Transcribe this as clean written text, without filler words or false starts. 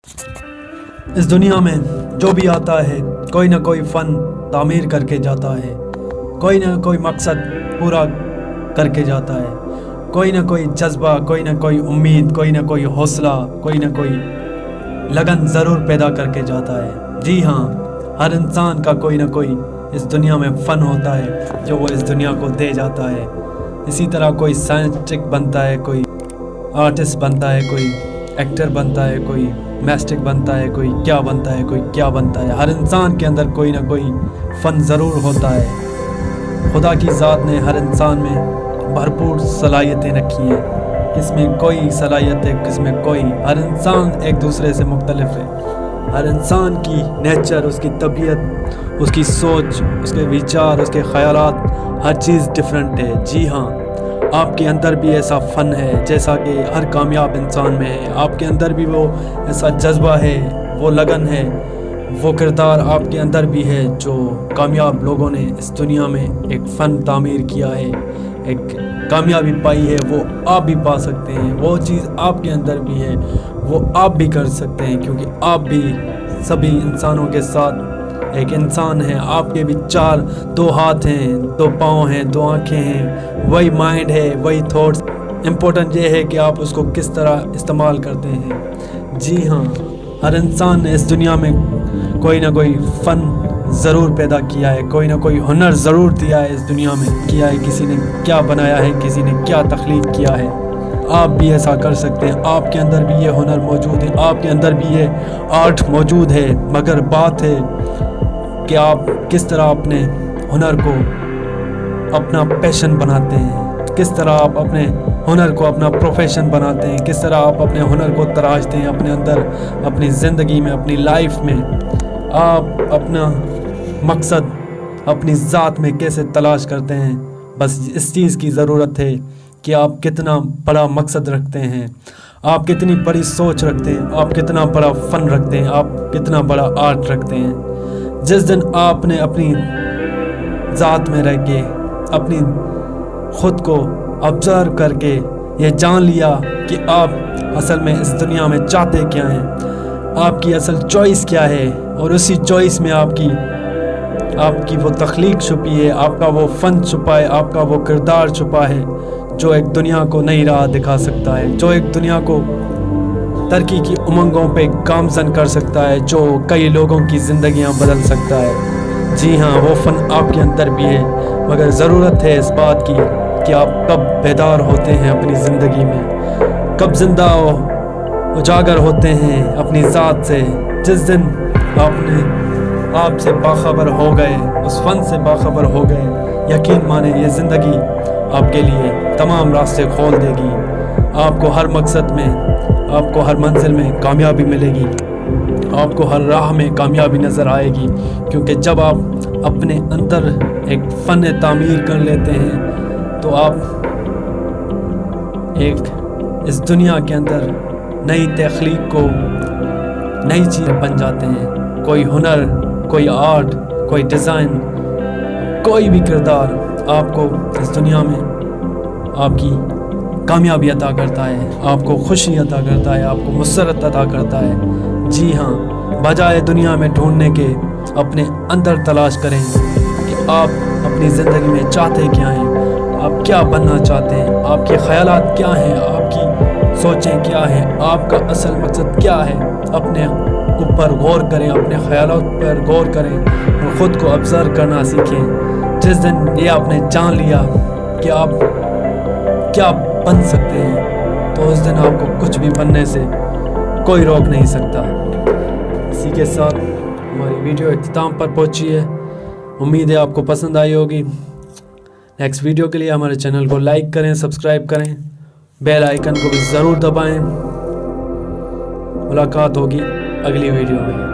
इस दुनिया में जो भी आता है कोई ना कोई फ़न तामीर करके जाता है, कोई ना कोई मकसद पूरा करके जाता है, कोई ना कोई जज्बा, कोई ना कोई उम्मीद, कोई ना कोई हौसला, कोई ना कोई लगन ज़रूर पैदा करके जाता है। जी हाँ, हर इंसान का कोई ना कोई इस दुनिया में फ़न होता है जो वो इस दुनिया को दे जाता है। इसी तरह कोई साइंटिस्ट बनता है, कोई आर्टिस्ट बनता है, कोई एक्टर बनता है, कोई मैस्टिक बनता है, कोई क्या बनता है, कोई क्या बनता है। हर इंसान के अंदर कोई ना कोई फ़न ज़रूर होता है। खुदा की ज़ात ने हर इंसान में भरपूर सलाहियतें रखी हैं, किसमें कोई सलाहियत है, किसमें कोई। हर इंसान एक दूसरे से मुख्तलिफ है। हर इंसान की नेचर, उसकी तबीयत, उसकी सोच, उसके विचार, उसके ख़यालात, हर चीज़ डिफरेंट है। जी हाँ, आपके अंदर भी ऐसा फ़न है जैसा कि हर कामयाब इंसान में है। आपके अंदर भी वो ऐसा जज्बा है, वो लगन है, वो किरदार आपके अंदर भी है जो कामयाब लोगों ने इस दुनिया में एक फ़न तामीर किया है, एक कामयाबी पाई है। वो आप भी पा सकते हैं। वो चीज़ आपके अंदर भी है, वो आप भी कर सकते हैं, क्योंकि आप भी सभी इंसानों के साथ एक इंसान है। आपके भी दो हाथ हैं, दो पाँव हैं, दो आँखें हैं, वही माइंड है, वही थॉट्स। इम्पोर्टेंट ये है कि आप उसको किस तरह इस्तेमाल करते हैं। जी हाँ, हर इंसान ने इस दुनिया में कोई ना कोई फ़न ज़रूर पैदा किया है, कोई ना कोई हुनर ज़रूर दिया है, इस दुनिया में किया है। किसी ने क्या बनाया है, किसी ने क्या तख्लीक किया है। आप भी ऐसा कर सकते हैं। आपके अंदर भी ये हुनर मौजूद है, आपके अंदर भी ये आर्ट मौजूद है। मगर बात है कि आप किस तरह अपने हुनर को अपना पैशन बनाते हैं, किस तरह आप अपने हुनर को अपना प्रोफेशन बनाते हैं, किस तरह आप अपने हुनर को तराशते हैं अपने अंदर, अपनी ज़िंदगी में, अपनी लाइफ में। आप अपना मकसद अपनी ज़ात में कैसे तलाश करते हैं, बस इस चीज़ की ज़रूरत है कि आप कितना बड़ा मकसद रखते हैं, आप कितनी बड़ी सोच रखते हैं, आप कितना बड़ा फ़न रखते हैं, आप कितना बड़ा आर्ट रखते हैं। जिस दिन आपने अपनी ज़ात में रह के अपनी ख़ुद को ऑब्ज़र्व करके ये जान लिया कि आप असल में इस दुनिया में चाहते क्या हैं, आपकी असल चॉइस क्या है, और उसी चॉइस में आपकी वो तख्लीक छुपी है, आपका वो फ़न छुपा है, आपका वो किरदार छुपा है जो एक दुनिया को नई राह दिखा सकता है, जो एक दुनिया को तरक्की की उमंगों पे गामज़न कर सकता है, जो कई लोगों की ज़िंदगियां बदल सकता है। जी हाँ, वो फ़न आपके अंदर भी है, मगर ज़रूरत है इस बात की कि आप कब बेदार होते हैं अपनी ज़िंदगी में, कब ज़िंदा उजागर होते हैं अपनी ज़ात से। जिस दिन आप से बाखबर हो गए, उस फ़न से बाखबर हो गए, यकीन माने ये ज़िंदगी आपके लिए तमाम रास्ते खोल देगी। आपको हर मकसद में, आपको हर मंजिल में कामयाबी मिलेगी, आपको हर राह में कामयाबी नज़र आएगी। क्योंकि जब आप अपने अंदर एक फ़न तामीर कर लेते हैं तो आप एक इस दुनिया के अंदर नई तख्लीक को, नई चीज़ बन जाते हैं। कोई हुनर, कोई आर्ट, कोई डिज़ाइन, कोई भी किरदार आपको इस दुनिया में आपकी कामयाबी अता करता है, आपको खुशी अता करता है, आपको मुसरत अता करता है। जी हाँ, बजाय दुनिया में ढूंढने के अपने अंदर तलाश करें कि आप अपनी ज़िंदगी में चाहते क्या हैं, आप क्या बनना चाहते हैं, आपके ख़यालात क्या हैं, आपकी सोचें क्या हैं, आपका असल मकसद क्या है। अपने ऊपर गौर करें, अपने ख़यालात पर गौर करें और ख़ुद को ऑब्ज़र्व करना सीखें। जिस दिन ये आपने जान लिया कि आप क्या बन सकते हैं, तो उस दिन आपको कुछ भी बनने से कोई रोक नहीं सकता। इसी के साथ हमारी वीडियो इख्तिताम पर पहुंची है। उम्मीद है आपको पसंद आई होगी। नेक्स्ट वीडियो के लिए हमारे चैनल को लाइक करें, सब्सक्राइब करें, बेल आइकन को भी ज़रूर दबाएं। मुलाकात होगी अगली वीडियो में।